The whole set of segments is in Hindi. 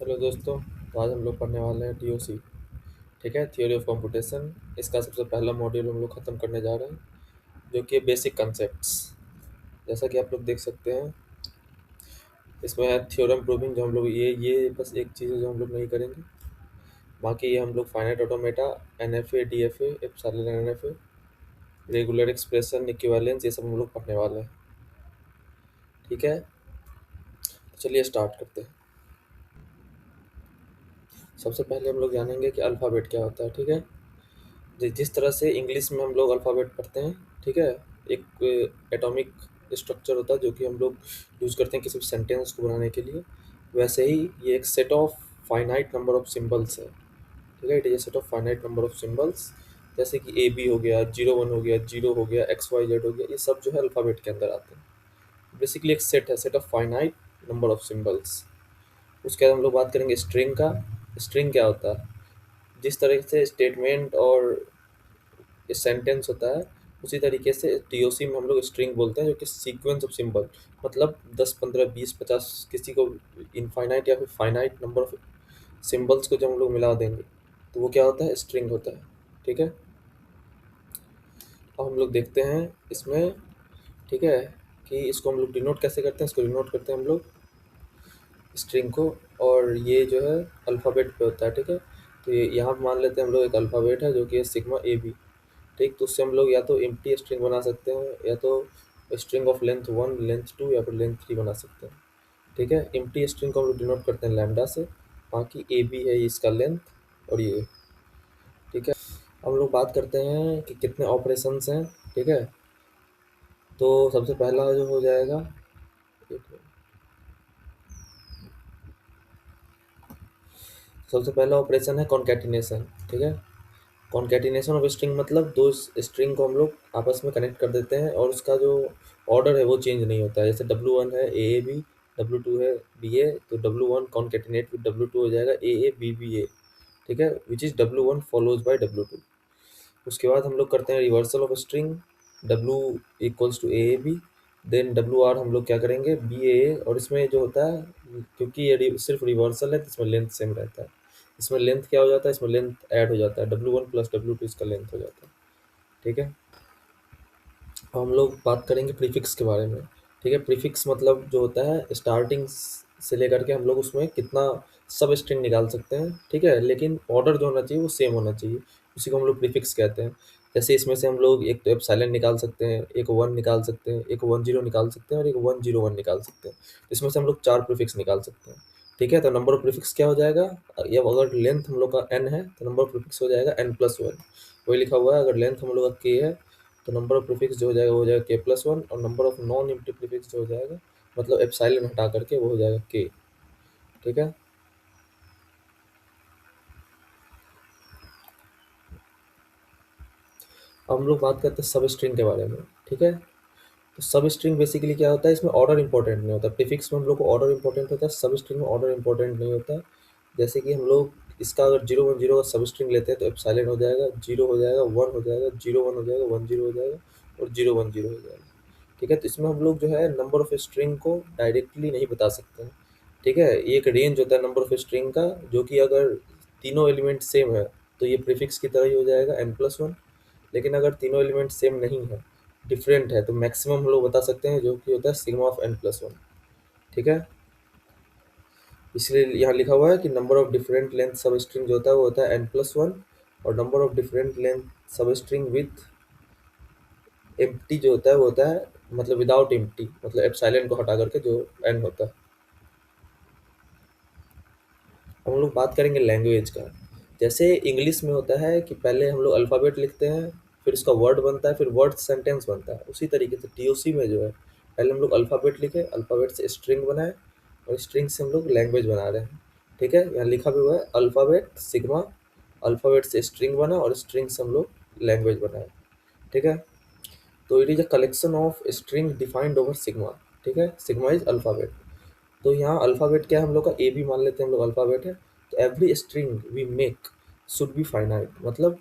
हेलो दोस्तों। तो आज हम लोग पढ़ने वाले हैं टीओसी। ठीक है, थियोरी ऑफ कंप्यूटेशन। इसका सबसे पहला मॉड्यूल हम लोग ख़त्म करने जा रहे हैं, जो कि बेसिक कंसेप्ट्स। जैसा कि आप लोग देख सकते हैं, इसमें है थ्योरम प्रूविंग, जो हम लोग ये बस एक चीज़ है जो हम लोग नहीं करेंगे। बाकी ये हम लोग finite automata, NFA, DFA, epsilon NFA, regular expression, equivalence, ये सब हम लोग पढ़ने वाले हैं। ठीक है, तो चलिए स्टार्ट करते हैं। सबसे पहले हम लोग जानेंगे कि अल्फ़ाबेट क्या होता है। ठीक है, जिस तरह से इंग्लिश में हम लोग अल्फ़ाबेट पढ़ते हैं, ठीक है, एक एटॉमिक स्ट्रक्चर होता है जो कि हम लोग यूज़ करते हैं किसी भी सेंटेंस को बनाने के लिए। वैसे ही ये एक set of finite number of symbols है। ठीक है, it is a set of finite number of symbols. जैसे कि ए बी हो गया, 01 हो गया, 0 हो गया, XYZ हो गया, ये सब जो है अल्फ़ाबेट के अंदर आते हैं। बेसिकली एक सेट है, set of finite number of symbols. उसके बाद हम लोग बात करेंगे स्ट्रिंग का। स्ट्रिंग क्या होता है? जिस तरह से स्टेटमेंट और ये सेंटेंस होता है, उसी तरीके से टीओसी में हम लोग स्ट्रिंग बोलते हैं, जो कि सीक्वेंस ऑफ सिंबल। मतलब 10, 15, 20, 50 किसी को इनफाइनाइट या फिर फाइनाइट नंबर ऑफ सिंबल्स को जब हम लोग मिला देंगे तो वो क्या होता है? स्ट्रिंग होता है। ठीक है, अब हम लोग देखते हैं इसमें। ठीक है, कि इसको हम लोग डिनोट कैसे करते हैं। इसको डिनोट करते हैं हम लोग स्ट्रिंग को, और ये जो है अल्फ़ाबेट पे होता है। ठीक है, तो ये यहाँ पे मान लेते हैं हम लोग एक अल्फ़ाबेट है जो कि है सिग्मा ए बी। ठीक, तो उससे हम लोग या तो एम्प्टी स्ट्रिंग बना सकते हैं, या तो स्ट्रिंग ऑफ लेंथ 1, लेंथ 2 या फिर लेंथ 3 बना सकते हैं। ठीक है, एम्प्टी स्ट्रिंग को हम लोग डिनोट करते हैं लैम्डा से। बाकी ए बी है इसका लेंथ, और ये। ठीक है, हम लोग बात करते हैं कि कितने ऑपरेशंस हैं। ठीक है, तो सबसे पहला जो हो जाएगा, एक मिनट। सबसे पहला ऑपरेशन है कॉन्कैटिनेशन। ठीक है, कॉन्कैटिनेशन ऑफ स्ट्रिंग मतलब दो स्ट्रिंग को हम लोग आपस में कनेक्ट कर देते हैं, और उसका जो ऑर्डर है वो चेंज नहीं होता है। जैसे W1 है ए ए बी, W2 है बी ए, तो W1 कॉन्कैटिनेट विद W2 हो जाएगा ए बी बी ए। ठीक है, which is W1 follows bye W2। उसके बाद हम लोग करते हैं reversal of string. W equals to A B, then WR हम लोग क्या करेंगे? B A. और इसमें जो होता है, क्योंकि ये सिर्फ रिवर्सल है, तो इसमें लेंथ सेम रहता है। इसमें लेंथ क्या हो जाता है? इसमें लेंथ ऐड हो जाता है, W1 प्लस W2 इसका लेंथ हो जाता है। ठीक है, अब हम लोग बात करेंगे प्रीफिक्स के बारे में। ठीक है, प्रीफिक्स मतलब जो होता है स्टार्टिंग से लेकर के हम लोग उसमें कितना सब स्ट्रिंग निकाल सकते हैं। ठीक है, लेकिन ऑर्डर जो होना चाहिए वो सेम होना चाहिए, उसी को हम लोग प्रीफिक्स कहते हैं। जैसे इसमें से हम लोग एक तो एप्सिलॉन निकाल सकते हैं, एक 1 निकाल सकते हैं, एक 10 निकाल सकते हैं, और एक 101 निकाल सकते हैं। इसमें से हम लोग 4 प्रीफिक्स निकाल सकते हैं। ठीक है, तो नंबर ऑफ प्रीफिक्स क्या हो जाएगा? या अगर लेंथ हम लोग का n है तो नंबर ऑफ प्रीफिक्स हो जाएगा n+1। वही लिखा हुआ है, अगर लेंथ हम लोग का k है तो नंबर ऑफ प्रीफिक्स जो हो जाएगा वो हो जाएगा k+1, और number of non empty prefix जो हो जाएगा, मतलब एप्सिलॉन हटा करके, वो हो जाएगा k। ठीक है, अब हम लोग बात करते हैं सब स्ट्रिंग के बारे में। ठीक है, तो सब स्ट्रिंग बेसिकली क्या होता है? इसमें ऑर्डर इंपॉर्टेंट नहीं होता। प्रीफिक्स में हम लोग को ऑर्डर इंपॉर्टेंट होता है, सब स्ट्रिंग में ऑर्डर इंपॉर्टेंट नहीं होता। जैसे कि हम लोग इसका अगर 0 1 0 का सब स्ट्रिंग लेते हैं तो एप्सिलॉन हो जाएगा, 0 हो जाएगा, 1 हो जाएगा, 0 1 हो जाएगा, 1 0 हो जाएगा, और 0 1 0 हो जाएगा। ठीक है, तो इसमें हम लोग जो है नंबर ऑफ स्ट्रिंग को डायरेक्टली नहीं बता सकते हैं। ठीक है, ये एक रेंज होता है नंबर ऑफ स्ट्रिंग का, जो कि अगर तीनों एलिमेंट सेम है तो ये प्रीफिक्स की तरह ही हो जाएगा n+1। लेकिन अगर तीनों एलिमेंट सेम नहीं है, डिफरेंट है, तो मैक्सिमम हम लोग बता सकते हैं, जो कि होता है सिग्मा ऑफ n+1। ठीक है, इसलिए यहाँ लिखा हुआ है कि नंबर ऑफ डिफरेंट लेंथ सब स्ट्रिंग जो होता है वो होता है n+1, और नंबर ऑफ डिफरेंट लेंथ सब स्ट्रिंग विथ एम्प्टी जो होता है वो होता है, मतलब विदाउट एम्प्टी, मतलब एप्सिलॉन को हटा करके जो n होता है। हम लोग बात करेंगे लैंग्वेज का। जैसे इंग्लिश में होता है कि पहले हम लोग अल्फ़ाबेट लिखते हैं, फिर उसका वर्ड बनता है, फिर वर्ड सेंटेंस बनता है। उसी तरीके से टीओसी में जो है, पहले हम लोग अल्फ़ाबेट लिखे, अल्फ़ाबेट से स्ट्रिंग बनाए, और स्ट्रिंग से हम लोग लैंग्वेज बना रहे हैं। ठीक है, यहाँ लिखा भी हुआ है अल्फ़ाबेट सिग्मा, अल्फ़ाबेट से स्ट्रिंग बना, और स्ट्रिंग से हम लोग लैंग्वेज बनाए। ठीक है, तो it is a collection of string defined over sigma. ठीक है, सिग्मा इज अल्फ़ाबेट। तो यहाँ अल्फ़ाबेट क्या है? हम लोग का ए बी मान लेते हैं हम लोग अल्फ़ाबेट है। तो every string we make should be finite, मतलब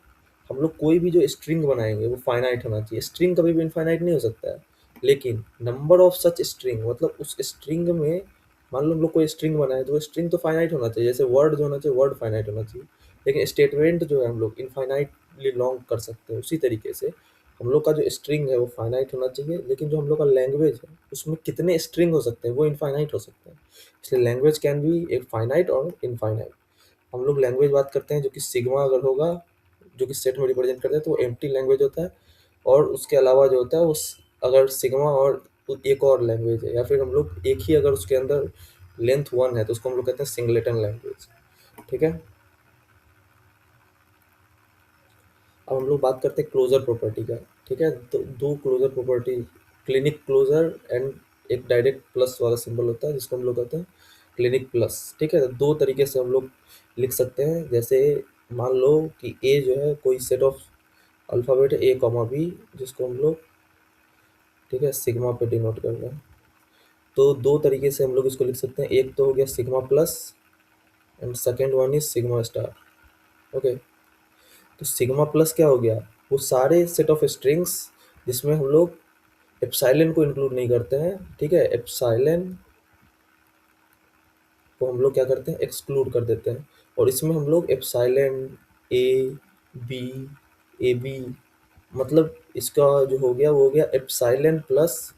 हम लोग कोई भी जो स्ट्रिंग बनाएंगे वो फाइनाइट होना चाहिए। स्ट्रिंग कभी भी इनफाइनाइट नहीं हो सकता है, लेकिन नंबर ऑफ सच स्ट्रिंग, मतलब उस स्ट्रिंग में मान लो हम लोग कोई स्ट्रिंग बनाए, तो स्ट्रिंग तो फाइनाइट होना चाहिए, जैसे वर्ड जो होना चाहिए वर्ड फाइनाइट होना चाहिए, लेकिन स्टेटमेंट जो है हम लोग इनफाइनाइटली लॉन्ग कर सकते हैं। उसी तरीके से हम लोग का जो स्ट्रिंग है वो फाइनाइट होना चाहिए, लेकिन जो हम लोग का लैंग्वेज है उसमें कितने स्ट्रिंग हो सकते हैं वो इनफाइनाइट हो सकते हैं। इसलिए लैंग्वेज कैन बी एक फाइनाइट और इनफाइनाइट। हम लोग लैंग्वेज बात करते हैं जो कि सिग्मा अगर होगा, जो कि सेट में रिप्रेजेंट करता है, तो वो एम्प्टी लैंग्वेज होता है। और उसके अलावा जो होता है वो अगर सिग्मा और एक और लैंग्वेज है, या फिर हम लोग एक ही अगर उसके अंदर लेंथ वन है, तो उसको हम लोग कहते हैं सिंगलेटन लैंग्वेज। ठीक है। अब हम लोग बात करते हैं क्लोजर प्रॉपर्टी का। ठीक है, तो दो closure property, Kleene closure and एक डायरेक्ट प्लस वाला सिंबल होता है जिसको हम लोग कहते हैं क्लिनिक प्लस। ठीक है, तो दो तरीके से हम लोग लिख सकते हैं। जैसे मान लो कि ए जो है कोई set of alphabet A comma B, जिसको हम लोग, ठीक है, सिग्मा पे डिनोट कर रहे हैं। तो दो तरीके से हम लोग इसको लिख सकते हैं। एक तो हो गया sigma plus and second one is sigma star. Okay, तो सिग्मा प्लस क्या हो गया, वो सारे सेट ऑफ स्ट्रिंग्स जिसमें हम लोग एप्सिलॉन को इंक्लूड नहीं करते हैं। ठीक है, एप्सिलॉन को हम लोग क्या करते हैं, एक्सक्लूड कर देते हैं। और इसमें हम लोग epsilon A B, A B, मतलब इसका जो हो गया वो हो गया एप्सिलॉन प्लस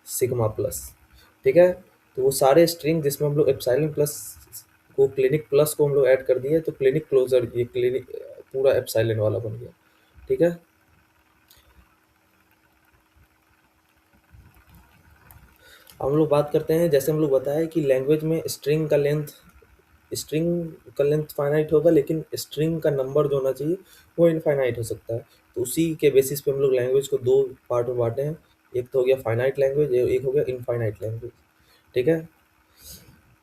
सिग्मा प्लस। ठीक है, तो वो सारे स्ट्रिंग जिसमें हम लोग एप्सिलॉन प्लस को, क्लिनिक प्लस को हम लोग ऐड कर दिए, तो क्लिनिक क्लोजर, ये क्लिनिक पूरा एप्सिलॉन वाला बन गया। ठीक है, हम लोग बात करते हैं, जैसे हम लोग बताया कि लैंग्वेज में स्ट्रिंग का लेंथ फाइनाइट होगा, लेकिन स्ट्रिंग का नंबर जो होना चाहिए वो इनफाइनाइट हो सकता है। तो उसी के बेसिस पे हम लोग लैंग्वेज को दो पार्ट में बांटे हैं। एक तो हो गया फाइनाइट लैंग्वेज, एक हो गया इनफाइनाइट लैंग्वेज। ठीक है,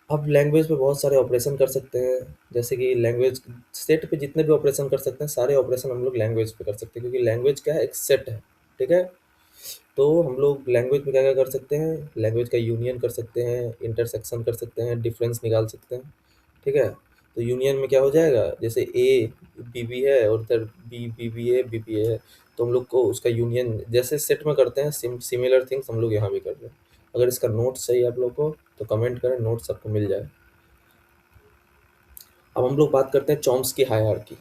अब लैंग्वेज पे बहुत सारे ऑपरेशन कर सकते हैं। जैसे कि लैंग्वेज सेट पे जितने भी ऑपरेशन कर सकते हैं, सारे ऑपरेशन हम लोग लैंग्वेज पे कर सकते हैं, क्योंकि लैंग्वेज क्या है, एक सेट है। ठीक है, तो हम लोग लैंग्वेज में क्या क्या कर सकते हैं, लैंग्वेज का यूनियन कर सकते हैं, इंटरसेक्शन कर सकते हैं, डिफरेंस निकाल सकते हैं। ठीक है, तो यूनियन में क्या हो जाएगा, जैसे ए बी बी है और इधर B B B A B B A है, तो हम लोग को उसका यूनियन जैसे सेट में करते हैं, सिमिलर थिंग्स हम लोग यहाँ भी कर रहे हैं। अगर इसका नोट्स चाहिए आप लोग को तो कमेंट करें, नोट्स आपको मिल जाए। अब हम लोग बात करते हैं चॉम्स्की हायरार्की।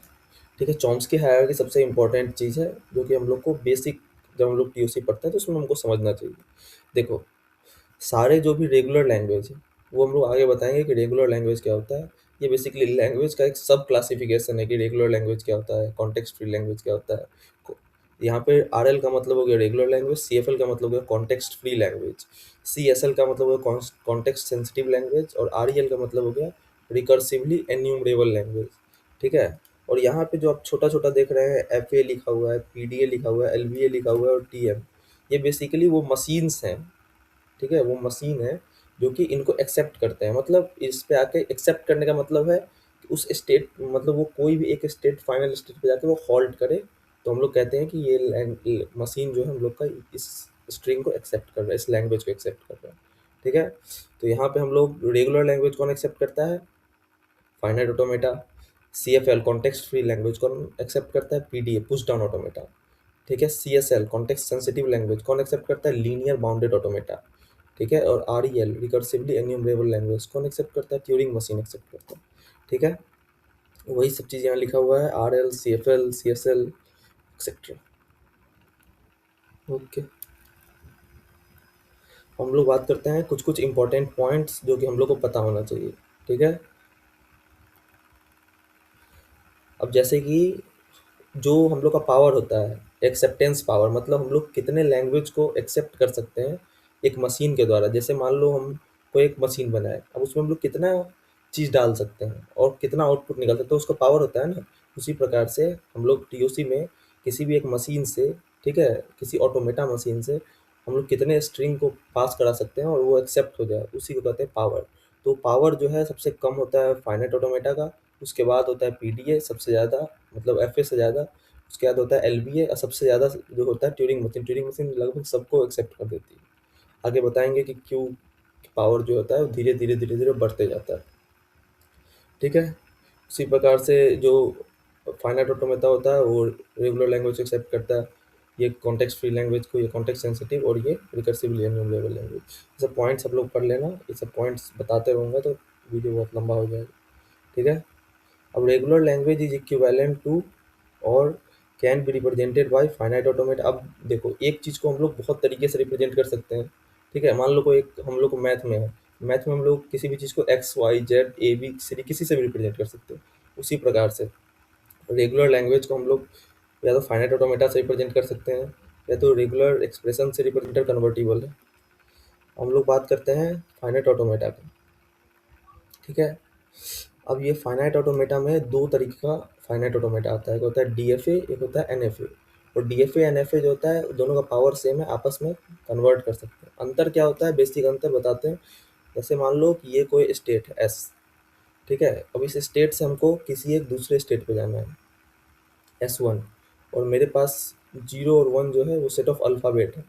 ठीक है, चॉम्स्की हायरार्की सबसे इंपॉर्टेंट चीज़ है, जो कि हम लोग को बेसिक, जब हम लोग टीओसी पढ़ते हैं तो उसमें हमको समझना चाहिए। देखो, सारे जो भी रेगुलर लैंग्वेज है वो हम लोग आगे बताएंगे कि रेगुलर लैंग्वेज क्या होता है। ये बेसिकली लैंग्वेज का एक सब क्लासिफिकेशन है कि रेगुलर लैंग्वेज क्या होता है, कॉन्टेक्स्ट फ्री लैंग्वेज क्या होता है। यहाँ पे आर एल का मतलब हो गया regular language, C F L का मतलब हो गया context free language, C S L का मतलब हो गया कॉन्टेक्स्ट सेंसिटिव लैंग्वेज, और आर ई एल का मतलब हो गया रिकर्सिवली एन्यूमरेबल लैंग्वेज। ठीक है, और यहाँ पे जो आप छोटा छोटा देख रहे हैं, एफ ए लिखा हुआ है, पी डी ए लिखा हुआ है, एल बी ए लिखा हुआ है और टी एम, ये बेसिकली वो मशीन्स हैं। ठीक है, वो मशीन है जो कि इनको एक्सेप्ट करते हैं। मतलब इस पे आके एक्सेप्ट करने का मतलब है कि उस स्टेट, मतलब वो कोई भी एक स्टेट, फाइनल स्टेट पे जाके वो हॉल्ट करे, तो हम लोग कहते हैं कि ये मशीन जो है हम लोग का इस स्ट्रिंग को एक्सेप्ट कर रहा है, इस लैंग्वेज को एक्सेप्ट कर रहा है। ठीक है, तो यहाँ पे हम लोग रेगुलर लैंग्वेज कौन एक्सेप्ट करता है, finite automata. C F L context free language कौन एक्सेप्ट करता है, P D A push down automata. ठीक है, C S L context sensitive language कौन एक्सेप्ट करता है, लीनियर बाउंडेड ऑटोमेटा। ठीक है, और R E L recursively enumerable language कौन एक्सेप्ट करता है, ट्यूरिंग मशीन एक्सेप्ट करता है। ठीक है, वही सब चीज़ यहाँ लिखा हुआ है, R L, C F L, C S L etcetera. Okay, हम लोग बात करते हैं कुछ कुछ इंपॉर्टेंट पॉइंट्स जो कि हम लोग को पता होना चाहिए। ठीक है, अब जैसे कि जो हम लोग का पावर होता है, एक्सेप्टेंस पावर, मतलब हम लोग कितने लैंग्वेज को एक्सेप्ट कर सकते हैं एक मशीन के द्वारा। जैसे मान लो हम कोई एक मशीन बनाए, अब उसमें हम लोग कितना चीज़ डाल सकते हैं और कितना आउटपुट निकाल सकते हैं, उसका पावर होता है ना। उसी प्रकार से हम लोग टीओसी में किसी भी एक मशीन से, ठीक है, किसी ऑटोमेटा मशीन से हम लोग कितने स्ट्रिंग को पास करा सकते हैं और वो एक्सेप्ट हो जाए, उसी को कहते हैं पावर। तो पावर जो है सबसे कम होता है फाइनाइट ऑटोमेटा का, उसके बाद होता है पीडीए सबसे ज़्यादा, मतलब एफ ए से ज़्यादा, उसके बाद होता है एल बी ए, और सबसे ज़्यादा जो होता है ट्यूरिंग मशीन। ट्यूरिंग मशीन लगभग सबको एक्सेप्ट कर देती है। आगे बताएंगे कि क्यों पावर जो होता है वो धीरे धीरे धीरे धीरे बढ़ते जाता है। ठीक है, उसी प्रकार से जो फाइनाइट ऑटोमेटा होता है वो रेगुलर लैंग्वेज एक्सेप्ट करता है, ये कॉन्टेक्स्ट फ्री लैंग्वेज को, ये कॉन्टेक्स्ट सेंसिटिव और ये रिकर्सिवली एन्यूमरेबल लैंग्वेज। ये सब पॉइंट्स सब लोग पढ़ लेना, ये सब पॉइंट्स बताते रहूँगा तो वीडियो बहुत लंबा हो जाएगा, ठीक है। अब regular language is equivalent to और can be represented by finite automata. अब देखो, एक चीज़ को हम लोग बहुत तरीके से रिप्रेजेंट कर सकते हैं, ठीक है। मान लो कोई एक हम लोग को मैथ में है, मैथ में हम लोग किसी भी चीज़ को X Y Z A B C किसी से भी रिप्रेजेंट कर सकते हैं। उसी प्रकार से रेगुलर लैंग्वेज को हम लोग या तो फाइनाइट ऑटोमेटा से रिप्रेजेंट कर सकते हैं, या तो रेगुलर एक्सप्रेशन से रिप्रेजेंटर कन्वर्टिबल है। हम लोग बात करते हैं फाइनाइट ऑटोमेटा की, ठीक है। अब ये फाइनाइट ऑटोमेटा में दो तरीके का फाइनाइट ऑटोमेटा आता है, एक होता है डीएफए, एक होता है एनएफए। और डीएफए एनएफए जो होता है, दोनों का पावर सेम है, आपस में कन्वर्ट कर सकते हैं। अंतर क्या होता है, बेसिक अंतर बताते हैं। जैसे मान लो कि ये कोई स्टेट है एस, ठीक है। अब इस स्टेट से हमको किसी एक दूसरे स्टेट पे जाना है S1, और मेरे पास 0 और 1 जो है वो सेट ऑफ अल्फ़ाबेट है,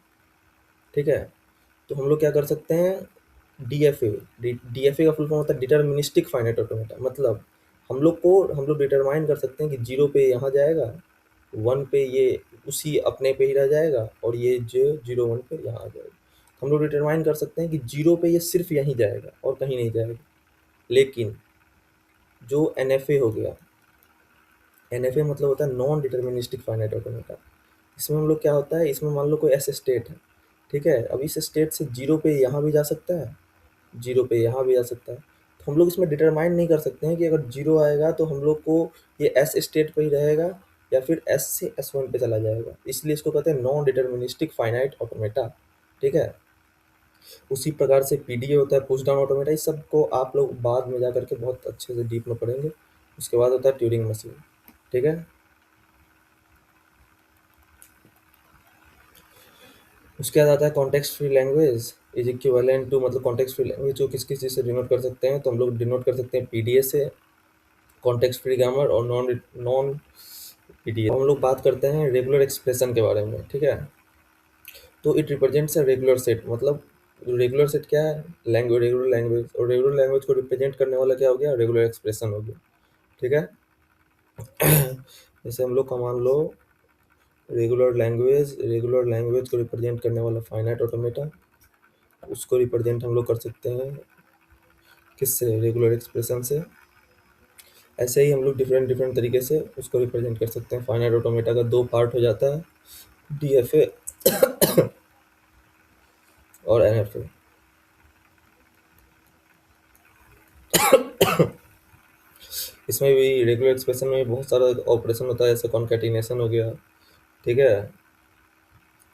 ठीक है। तो हम लोग क्या कर सकते हैं, डीएफए। डीएफए का फुल फॉर्म होता है डिटर्मिनिस्टिक फाइनाइट ऑटोमेटा। मतलब हम लोग डिटरमाइन कर सकते हैं कि 0 पे यहाँ जाएगा, 1 पे ये उसी अपने पे ही रह जाएगा, और ये जो 0 1 पे यहाँ आ जाएगा। हम लोग डिटरमाइन कर सकते हैं कि 0 पे ये सिर्फ यहीं जाएगा और कहीं नहीं जाएगा। लेकिन जो एनएफए हो गया, एनएफए मतलब होता है नॉन डिटर्मिनिस्टिक फाइनाइट ऑटोमेटा। इसमें हम लोग क्या होता है, इसमें मान लो कोई ऐसे स्टेट है, ठीक है। अब इस स्टेट से 0 पे यहाँ भी जा सकता है, 0 पे यहाँ भी जा सकता है। तो हम लोग इसमें डिटरमाइन नहीं कर सकते हैं कि अगर 0 आएगा तो हम लोग को ये एस स्टेट पे ही रहेगा या फिर एस से S1 पे चला जाएगा। इसलिए इसको कहते हैं नॉन डिटर्मिनिस्टिक फाइनाइट ऑटोमेटा, ठीक है। उसी प्रकार से पीडीए होता है, पुश डाउन ऑटोमेटा। इस सब को आप लोग बाद में जा करके बहुत अच्छे से डीप में पढ़ेंगे। उसके बाद होता है ट्यूरिंग मशीन, ठीक है। उसके बाद आता है context free language is equivalent to, मतलब कॉन्टेक्स्ट फ्री लैंग्वेज जो किस किस चीज़ से डिनोट कर सकते हैं, तो हम लोग डिनोट कर सकते हैं पीडीए से, कॉन्टेक्स्ट फ्री ग्रामर और नॉन नॉन पीडीए। हम लोग बात करते हैं रेगुलर एक्सप्रेशन के बारे में, ठीक है। तो it represents a regular set. मतलब रेगुलर सेट क्या है, लैंग्वेज, रेगुलर लैंग्वेज। और रेगुलर लैंग्वेज को रिप्रेजेंट करने वाला क्या हो गया, रेगुलर एक्सप्रेशन हो गया, ठीक है। जैसे हम लोग का मान लो रेगुलर लैंग्वेज को रिप्रेजेंट करने वाला फाइनाइट ऑटोमेटा, उसको रिप्रेजेंट हम लोग कर सकते हैं किससे, रेगुलर एक्सप्रेशन से। ऐसे ही हम लोग डिफरेंट डिफरेंट तरीके से उसको रिप्रेजेंट कर सकते हैं। फाइनाइट ऑटोमेटा का दो पार्ट हो जाता है, डीएफए और एनएफए। इसमें भी रेगुलर एक्सप्रेशन में भी बहुत सारा ऑपरेशन होता है, जैसे कॉन्केटिनेशन हो गया, ठीक है।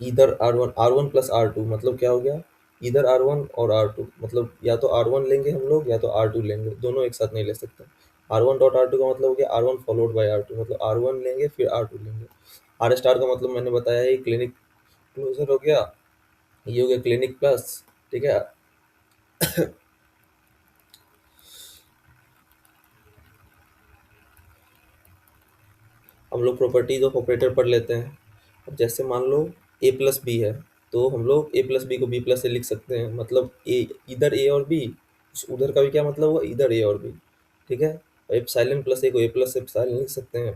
इधर आर वन प्लस R2 मतलब क्या हो गया, इधर R1 और R2, मतलब या तो R1 लेंगे हम लोग या तो R2 लेंगे, दोनों एक साथ नहीं ले सकते। R1 डॉट R2 का मतलब हो गया R1 फॉलोड बाय R2, मतलब R1 लेंगे फिर R2 लेंगे। आर स्टार का मतलब मैंने बताया ही, क्लिनिक क्लोजर हो गया, ये हो गया क्लिनिक प्लस, ठीक है। हम लोग प्रॉपर्टीज ऑफ ऑपरेटर पढ़ लेते हैं। अब जैसे मान लो ए प्लस बी है, तो हम लोग ए प्लस बी को बी प्लस से लिख सकते हैं, मतलब ए, इधर ए और बी, उधर का भी क्या मतलब हुआ, इधर ए और बी, ठीक है। एप्सिलॉन प्लस ए को ए प्लस एप्सिलॉन लिख सकते हैं,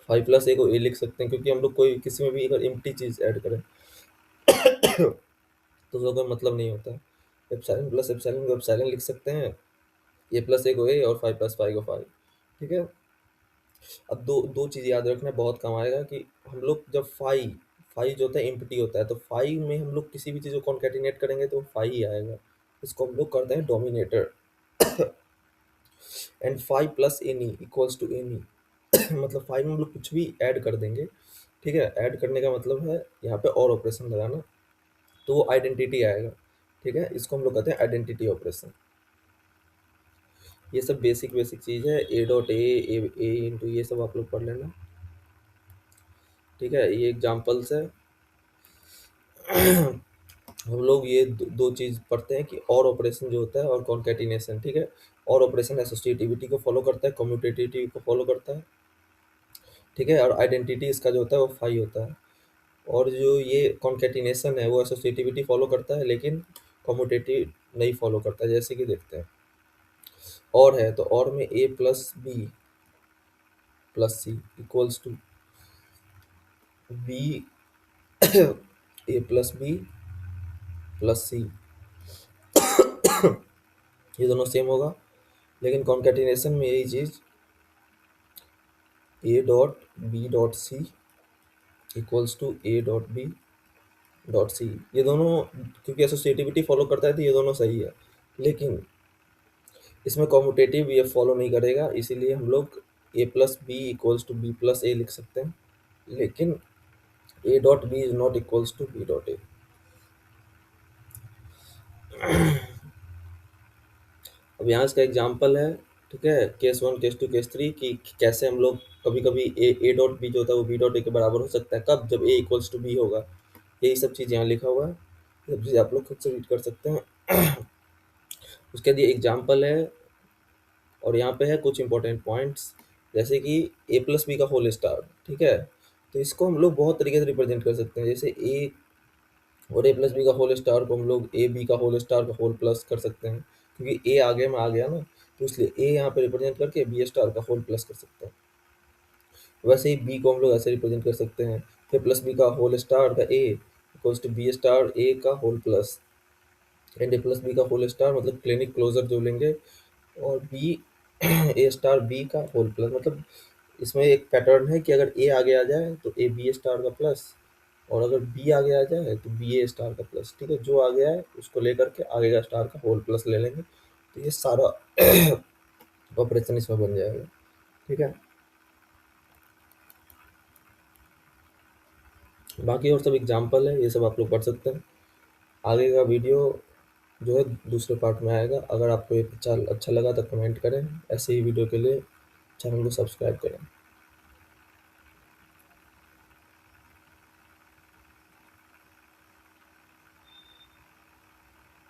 फाइव प्लस ए को ए लिख सकते हैं, क्योंकि हम लोग कोई किसी में भी अगर एम्प्टी चीज़ ऐड करें तो उसका कोई मतलब नहीं होता। एप्सिलॉन प्लस एप्सिलॉन को एप्सिलॉन लिख सकते हैं, ए प्लस ए को ए और फाइव प्लस फाइव को फाइव, ठीक है। अब दो दो चीज़ याद रखना, बहुत काम आएगा कि हम लोग जब फाइव फाइव जो होता है एम्प्टी होता है, तो फाइव में हम लोग किसी भी चीज़ को कॉन्केटिनेट करेंगे तो फाइव ही आएगा। इसको हम लोग करते हैं dominator. And five plus any equals to any, मतलब फाइव में हम लोग कुछ भी ऐड कर देंगे, ठीक है। ऐड करने का मतलब है यहाँ पे और ऑपरेशन लगाना, तो वो आइडेंटिटी आएगा, ठीक है। इसको हम लोग कहते हैं आइडेंटिटी ऑपरेशन। ये सब बेसिक बेसिक चीज़ है, ए डॉट ए इंटू ये सब आप लोग पढ़ लेना, ठीक है। ये एग्जाम्पल्स है। हम लोग ये दो चीज़ पढ़ते हैं कि और ऑपरेशन जो होता है और कॉन्केटिनेशन, ठीक है। और ऑपरेशन एसोसिएटिविटी को फॉलो करता है, कम्यूटेटिविटी को फॉलो करता है, ठीक है। और आइडेंटिटी इसका जो होता है वो फाई होता है। और जो ये कॉन्केटिनेशन है वो एसोसिएटिविटी फॉलो करता है, लेकिन कम्यूटेटिव नहीं फॉलो करता है। जैसे कि देखते हैं, और है तो और में A plus B plus C equals to B A plus B plus C, ये दोनों सेम होगा, लेकिन कॉन्केटिनेशन में यही चीज़ A dot B dot C equals to A dot B dot C, ये दोनों क्योंकि एसोसिएटिविटी फॉलो करता है तो ये दोनों सही है, लेकिन इसमें कॉम्यूटेटिव ये फॉलो नहीं करेगा, इसीलिए हम लोग A plus B equals to B plus A लिख सकते हैं, लेकिन A dot B is not equals to B dot A. अब यहाँ इसका एग्जाम्पल है, ठीक है, केस 1 केस 2 केस 3 कि कैसे हम लोग कभी कभी ए डॉट बी जो होता है वो बी डॉट ए के बराबर हो सकता है, कब, जब ए इक्वल्स टू बी होगा। यही सब चीज़ यहाँ लिखा हुआ है, ये सब चीज़ आप लोग खुद से रीड कर सकते हैं। उसके लिए एग्जाम्पल है, और यहाँ पे है कुछ इंपॉर्टेंट पॉइंट्स, जैसे कि ए प्लस बी का होल स्टार, ठीक है, तो इसको हम लोग बहुत तरीके से रिप्रेजेंट कर सकते हैं, जैसे ए और ए प्लस बी का होल स्टार को हम लोग ए बी का होल स्टार का होल प्लस कर सकते हैं, क्योंकि ए आगे में आ गया ना, तो इसलिए ए यहाँ पे रिप्रेजेंट करके बी स्टार का होल प्लस कर सकते हैं। वैसे ही बी को हम लोग ऐसे रिप्रेजेंट कर सकते हैं, ए प्लस बी का होल स्टार का A equals to B star A का whole plus, and A plus B का होल स्टार मतलब क्लिनिक क्लोजर जो लेंगे, और बी ए स्टार बी का होल प्लस, मतलब इसमें एक पैटर्न है कि अगर ए आगे आ जाए तो ए बी स्टार का प्लस, और अगर बी आगे आ जाए तो बी ए स्टार का प्लस, ठीक है, जो आ गया है उसको लेकर के आगे का स्टार का होल प्लस ले लेंगे, तो ये सारा ऑपरेशन इसमें बन जाएगा, ठीक है। बाकी और सब एग्जाम्पल है, ये सब आप लोग पढ़ सकते हैं। आगे का वीडियो जो है दूसरे पार्ट में आएगा, अगर आपको ये अच्छा अच्छा लगा तो कमेंट करें, ऐसे ही वीडियो के लिए चैनल को सब्सक्राइब करें।